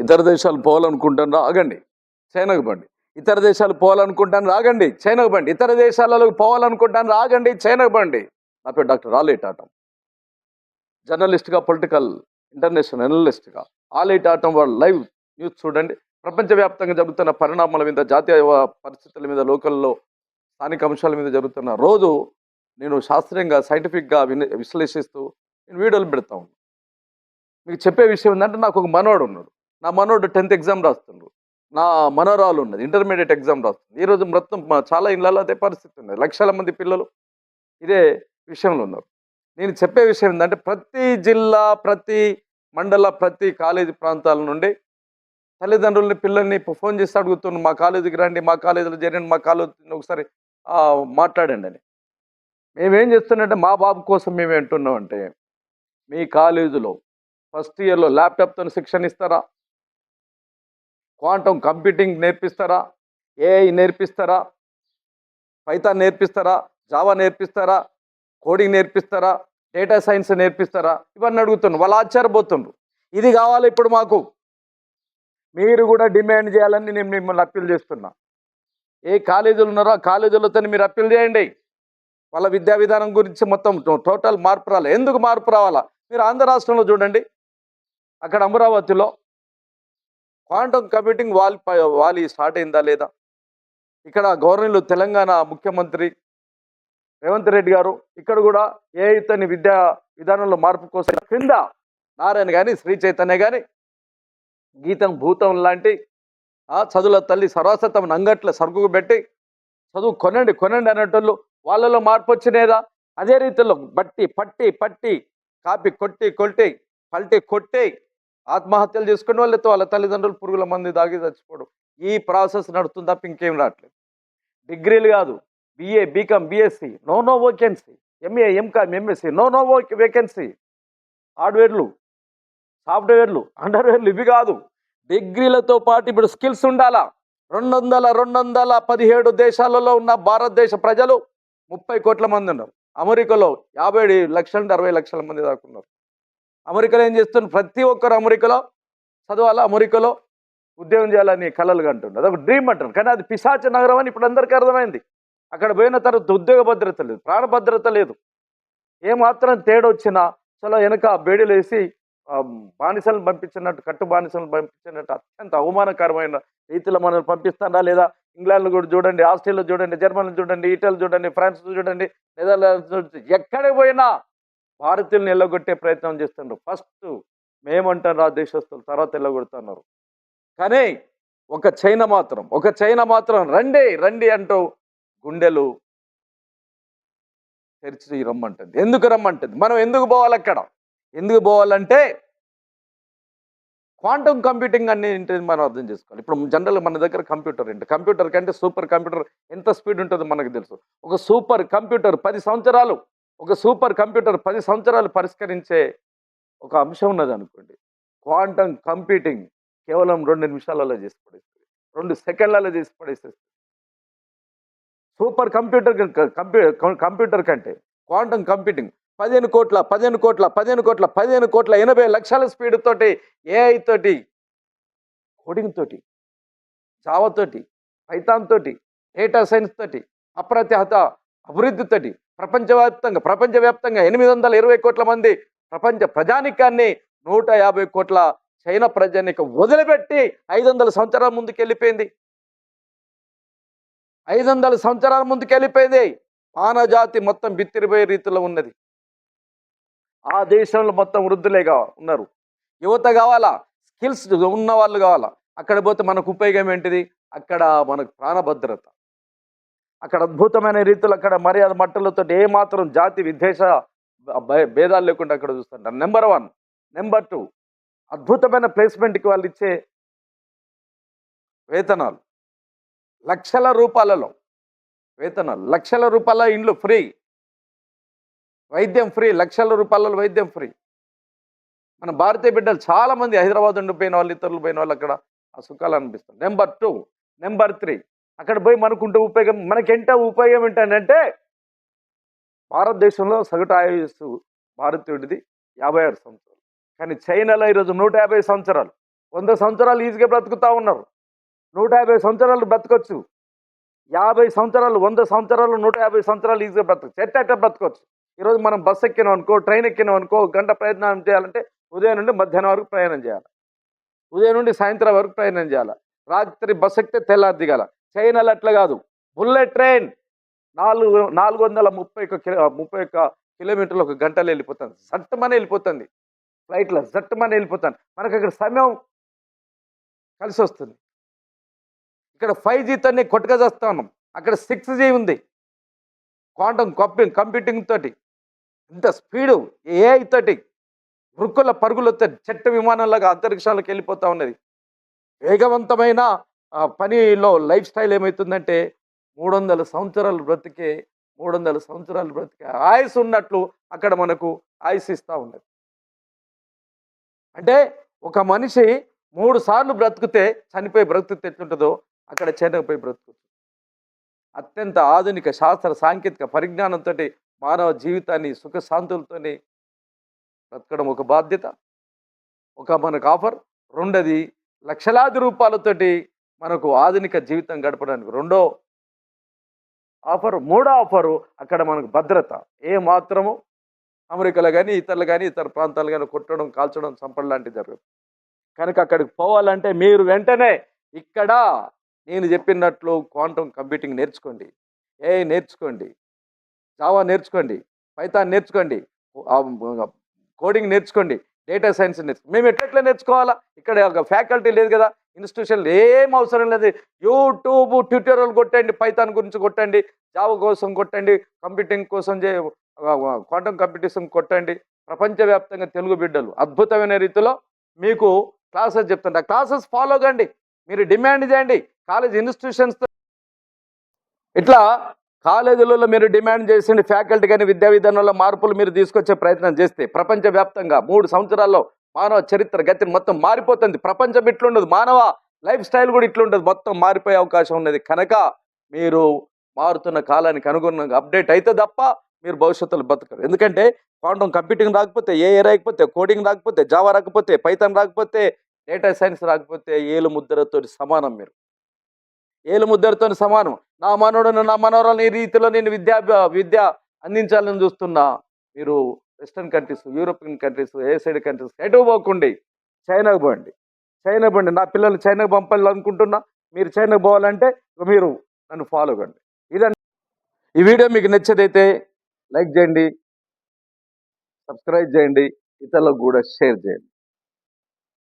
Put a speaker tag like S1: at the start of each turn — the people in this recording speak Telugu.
S1: ఇతర దేశాలు పోవాలనుకుంటాను ఆగండి, చైనాకు బండి. ఇతర దేశాలు పోవాలనుకుంటాను ఆగండి, చైనాకు బండి. ఇతర దేశాలకు పోవాలనుకుంటాను ఆగండి, చైనాకు బండి. నా పేరు డాక్టర్ ఆలేట్ ఆటం, జర్నలిస్ట్గా, పొలిటికల్ ఇంటర్నేషనల్ అనలిస్ట్గా. ఆలేట్ ఆటం వాళ్ళ లైవ్ న్యూస్ చూడండి. ప్రపంచవ్యాప్తంగా జరుగుతున్న పరిణామాల మీద, జాతీయ పరిస్థితుల మీద, లోకల్లో స్థానిక అంశాల మీద జరుగుతున్న రోజు నేను శాస్త్రీయంగా, సైంటిఫిక్గా విశ్లేషిస్తూ నేను వీడియోలు పెడతా ఉన్నాను. మీకు చెప్పే విషయం ఏంటంటే, నాకు ఒక మనోడు ఉన్నాడు. నా మనోడు 10th ఎగ్జామ్ రాస్తుండ్రు. నా మనోరాలు ఉన్నది ఇంటర్మీడియట్ ఎగ్జామ్ రాస్తుంది. ఈరోజు మొత్తం చాలా ఇళ్ళలో అదే పరిస్థితి ఉన్నది. లక్షల మంది పిల్లలు ఇదే విషయంలో ఉన్నారు. నేను చెప్పే విషయం ఏంటంటే, ప్రతి జిల్లా, ప్రతి మండల, ప్రతి కాలేజీ ప్రాంతాల నుండి తల్లిదండ్రులని, పిల్లల్ని ఫోన్ చేసి అడుగుతున్నాను, మా కాలేజీకి రండి, మా కాలేజీలో చేరండి, మా కాలేజీని ఒకసారి మాట్లాడండి అని. మేమేం చేస్తున్నామంటే, మా బాబు కోసం మేము అంటున్నామంటే, మీ కాలేజీలో ఫస్ట్ ఇయర్లో ల్యాప్టాప్తో శిక్షణ ఇస్తారా? క్వాంటమ్ కంప్యూటింగ్ నేర్పిస్తారా? ఏఐ నేర్పిస్తారా? పైథాన్ నేర్పిస్తారా? జావా నేర్పిస్తారా? కోడింగ్ నేర్పిస్తారా? డేటా సైన్స్ నేర్పిస్తారా? ఇవన్నీ అడుగుతున్నాం. వాళ్ళు ఆశ్చర్యపోతుండ్రు. ఇది కావాలి ఇప్పుడు మాకు. మీరు కూడా డిమాండ్ చేయాలని నేను మిమ్మల్ని అప్పీల్ చేస్తున్నా. ఏ కాలేజీలు ఉన్నారో ఆ కాలేజీలతో మీరు అప్పీల్ చేయండి. వాళ్ళ విద్యా విధానం గురించి మొత్తం టోటల్ మార్పు రావాలి. ఎందుకు మార్పు రావాలా? మీరు ఆంధ్ర రాష్ట్రంలో చూడండి, అక్కడ అమరావతిలో క్వాంటమ్ కంప్యూటింగ్ వాలి స్టార్ట్ అయిందా లేదా? ఇక్కడ గవర్నమెంట్ తెలంగాణ ముఖ్యమంత్రి రేవంత్ రెడ్డి గారు ఇక్కడ కూడా ఏఐతోని విద్యా విధానంలో మార్పు కోసం కింద నారాయణ కానీ, శ్రీ చైతన్య కానీ, గీతం భూతం లాంటి చదువుల తల్లి సరస్వతం నంగట్ల సరుకు పెట్టి చదువు కొనండి కొనండి అనేటోళ్ళు వాళ్ళలో మార్పు వచ్చినేదా? అదే రీతిలో బట్టి పట్టి పట్టి కాపీ కొట్టి కొట్టి పల్టి కొట్టి ఆత్మహత్యలు చేసుకునే వాళ్ళతో వాళ్ళ తల్లిదండ్రులు పురుగుల మంది దాగి చచ్చిపోవడం. ఈ ప్రాసెస్ నడుస్తుంది తప్ప ఇంకేం రావట్లేదు. డిగ్రీలు కాదు, BA, BCom, BSc, no vacancy. MA, MCom, MSc, no vacancy. హార్డ్వేర్లు, సాఫ్ట్వేర్లు, అండర్వేర్లు ఇవి కాదు. డిగ్రీలతో పాటు ఇప్పుడు స్కిల్స్ ఉండాలా. 217 దేశాలలో ఉన్న భారతదేశ ప్రజలు 30 కోట్ల మంది ఉన్నారు. అమెరికాలో 50 లక్షల నుండి 60 లక్షల మంది దాకా ఉన్నారు. అమెరికాలో ఏం చేస్తున్నారు? ప్రతి ఒక్కరు అమెరికాలో చదవాలా, అమెరికాలో ఉద్యోగం చేయాలని కలలుగా అంటున్నారు. అదొక డ్రీమ్ అంటారు. కానీ అది పిశాచ నగరం అని ఇప్పుడు అందరికీ అర్థమైంది. అక్కడ పోయిన తర్వాత ఉద్యోగ భద్రత లేదు, ప్రాణ భద్రత లేదు. ఏమాత్రం తేడొచ్చినా చలో వెనక బేడీలు వేసి బానిసలను పంపించినట్టు, కట్టు బానిసలను పంపించినట్టు అత్యంత అవమానకరమైన రీతిలో మనల్ని పంపిస్తారా లేదా? ఇంగ్లాండ్లో కూడా చూడండి, ఆస్ట్రేలియా చూడండి, జర్మనీ చూడండి, ఇటలీ చూడండి, ఫ్రాన్స్ చూడండి, నెదర్లాండ్స్ చూడండి, ఎక్కడికి పోయినా భారతీయులను ఎల్లగొట్టే ప్రయత్నం చేస్తున్నారు. ఫస్ట్ మేమంటారు ఆ దేశస్తులు, తర్వాత ఎల్లగొడుతున్నారు. కానీ ఒక చైనా మాత్రం రండి రండి అంటూ గుండెలు తెరిచి రమ్మంటుంది. ఎందుకు రమ్మంటుంది? మనం ఎందుకు పోవాలి అక్కడ? ఎందుకు పోవాలంటే క్వాంటమ్ కంప్యూటింగ్ అనేది మనం అర్థం చేసుకోవాలి. ఇప్పుడు జనరల్ మన దగ్గర కంప్యూటర్ ఏంటి? కంప్యూటర్ కంటే సూపర్ కంప్యూటర్ ఎంత స్పీడ్ ఉంటుందో మనకు తెలుసు. ఒక సూపర్ కంప్యూటర్ 10 సంవత్సరాలు పరిష్కరించే ఒక అంశం ఉన్నది అనుకోండి. క్వాంటమ్ కంప్యూటింగ్ కేవలం 2 నిమిషాలలో చేసి పడేస్తుంది, 2 సెకండ్లలో చేసి పడేస్తుంది. సూపర్ కంప్యూటర్ కంటే క్వాంటమ్ కంప్యూటింగ్ 15 కోట్ల 80 లక్షల స్పీడ్ తోటి, ఏఐ తోటి, కోడింగ్ తోటి, జావా తోటి, పైథాన్ తోటి, డేటా సైన్స్ తోటి, అప్రతిహత అభివృద్ధితోటి ప్రపంచవ్యాప్తంగా 820 కోట్ల మంది ప్రపంచ ప్రజానికాన్ని 150 కోట్ల చైనా ప్రజానికం వదిలిపెట్టి 500 సంవత్సరాల ముందుకు వెళ్ళిపోయింది. 500 సంవత్సరాల ముందుకు వెళ్ళిపోయింది. మానవజాతి మొత్తం బిత్తిరిపోయే రీతిలో ఉన్నది. ఆ దేశంలో మొత్తం వృద్ధులేగా ఉన్నారు. యువత కావాలా, స్కిల్స్ ఉన్న వాళ్ళు కావాలా. అక్కడ పోతే మనకు ఉపయోగం ఏంటిది? అక్కడ మనకు ప్రాణభద్రత, అక్కడ అద్భుతమైన రీతిలో అక్కడ మర్యాద మట్టలతో ఏమాత్రం జాతి విద్వేష భేదాలు లేకుండా అక్కడ చూస్తుంటారు. నెంబర్ 1. నెంబర్ 2, అద్భుతమైన ప్లేస్మెంట్కి వాళ్ళు ఇచ్చే వేతనాలు లక్షల రూపాయలలో, లక్షల రూపాయల ఇండ్లు ఫ్రీ, వైద్యం ఫ్రీ, లక్షల రూపాయలలో వైద్యం ఫ్రీ. మన భారతీయ బిడ్డలు చాలా మంది హైదరాబాద్ ఉండిపోయిన వాళ్ళు, ఇతరులు పోయిన వాళ్ళు అక్కడ ఆ సుఖాలు అనిపిస్తుంది. నెంబర్ 2. నెంబర్ 3, అక్కడ పోయి మనకుంటే ఉపయోగం, మనకెంత ఉపయోగం ఏంటంటే భారతదేశంలో సగటు ఆయుస్సు భారతీయుడిది 56 సంవత్సరాలు. కానీ చైనాలో ఈరోజు 150 సంవత్సరాలు. 100 సంవత్సరాలు ఈజీగా బ్రతుకుతా ఉన్నారు. 150 సంవత్సరాలు బ్రతకొచ్చు. 50 సంవత్సరాలు, 100 సంవత్సరాలు, 150 సంవత్సరాలు ఈజీగా బ్రతకొచ్చు. ఎట్ట బ్రతకొచ్చు. ఈరోజు మనం బస్సు ఎక్కినాం అనుకో, ట్రైన్ ఎక్కినాం అనుకో, ఒక గంట ప్రయాణం చేయాలంటే ఉదయం నుండి మధ్యాహ్నం వరకు ప్రయాణం చేయాలి. ఉదయం నుండి సాయంత్రం వరకు ప్రయాణం చేయాలి. రాత్రి బస్సు ఎక్కితే తెల్లారి దిగాల. చైనాలో అట్లా కాదు. బుల్లెట్ ట్రైన్ 431 కిలోమీటర్లు ఒక గంటలో వెళ్ళిపోతుంది. జట్టుమని వెళ్ళిపోతుంది. ఫ్లైట్లో జట్టుమని వెళ్ళిపోతాను. మనకు అక్కడ సమయం కలిసి వస్తుంది. ఇక్కడ 5Gతోనే కొట్టుగా చేస్తా ఉన్నాం. అక్కడ 6G ఉంది. క్వాంటమ్ కంప్యూటింగ్ తోటి ఇంత స్పీడు, AI తోటి వృక్కుల పరుగులతో చెట్టు విమానంలాగా అంతరిక్షాలకు వెళ్ళిపోతా ఉన్నది. వేగవంతమైన పనిలో లైఫ్ స్టైల్ ఏమవుతుందంటే 300 సంవత్సరాలు బ్రతికే ఆయుసు ఉన్నట్లు అక్కడ మనకు ఆయుసు ఇస్తూ ఉన్నది. అంటే ఒక మనిషి 3 సార్లు బ్రతికితే చనిపోయి బ్రతుకుతే ఎట్లుంటుందో అక్కడ చనిపోయి బ్రతుకుతుంది. అత్యంత ఆధునిక శాస్త్ర సాంకేతిక పరిజ్ఞానంతో మానవ జీవితాన్ని సుఖశాంతులతోని బ్రతకడం ఒక బాధ్యత, ఒక మనకు ఆఫర్. రెండోది లక్షలాది రూపాయలతోటి మనకు ఆధునిక జీవితం గడపడానికి రెండో ఆఫర్. మూడో ఆఫరు అక్కడ మనకు భద్రత. ఏ మాత్రము అమెరికాలో కానీ ఇతర ప్రాంతాలు కానీ కొట్టడం, కాల్చడం, చంపడం లాంటివి జరగదు. కనుక అక్కడికి పోవాలంటే మీరు వెంటనే ఇక్కడ నేను చెప్పినట్లు క్వాంటమ్ కంప్యూటింగ్ నేర్చుకోండి, AI నేర్చుకోండి, జావా నేర్చుకోండి, పైథాన్ నేర్చుకోండి, కోడింగ్ నేర్చుకోండి, డేటా సైన్స్ నేర్చుకోండి. మేము ఎట్లా నేర్చుకోవాలా? ఇక్కడ ఒక ఫ్యాకల్టీ లేదు కదా, ఇన్స్టిట్యూషన్లు ఏం అవసరం లేదు. యూట్యూబ్ ట్యూటోరియల్ కొట్టండి, పైథాన్ గురించి కొట్టండి, జావా కోసం కొట్టండి, కంప్యూటింగ్ కోసం క్వాంటమ్ కంప్యూటేషన్ కొట్టండి. ప్రపంచవ్యాప్తంగా తెలుగు బిడ్డలు అద్భుతమైన రీతిలో మీకు క్లాసెస్ చెప్తుంటే ఆ క్లాసెస్ ఫాలో కండి. మీరు డిమాండ్ చేయండి. కాలేజ్ ఇన్స్టిట్యూషన్స్ ఇట్లా కాలేజీలలో మీరు డిమాండ్ చేసింది ఫ్యాకల్టీ కానీ విద్యా విధానంలో మార్పులు మీరు తీసుకొచ్చే ప్రయత్నం చేస్తే ప్రపంచవ్యాప్తంగా 3 సంవత్సరాల్లో మానవ చరిత్ర గతి మొత్తం మారిపోతుంది. ప్రపంచం ఇట్లుండదు, మానవ లైఫ్ స్టైల్ కూడా ఇట్లుండదు, మొత్తం మారిపోయే అవకాశం ఉన్నది. కనుక మీరు మారుతున్న కాలానికి అనుగుణంగా అప్డేట్ అయితే తప్ప మీరు భవిష్యత్తులో బతకరు. ఎందుకంటే క్వాంటమ్ కంప్యూటింగ్ రాకపోతే, AI రాకపోతే, కోడింగ్ రాకపోతే, జావా రాకపోతే, పైథాన్ రాకపోతే, డేటా సైన్స్ రాకపోతే ఏలు ముద్రతో సమానం. మీరు ఏలు ముద్రతో సమానం. నా మనోడును నా మనోరాలు ఈ రీతిలో నేను విద్య అందించాలని చూస్తున్నా. మీరు వెస్టర్న్ కంట్రీస్, యూరోపియన్ కంట్రీస్, ఏ సైడ్ కంట్రీస్ ఎటు పోకండి, చైనాకు పోండి. నా పిల్లలు చైనాకు పంపాలనుకుంటున్నా. మీరు చైనాకు పోవాలంటే మీరు నన్ను ఫాలో కండి. ఇదండి ఈ వీడియో. మీకు నచ్చదైతే లైక్ చేయండి, సబ్స్క్రైబ్ చేయండి, ఇతరులకు కూడా షేర్ చేయండి.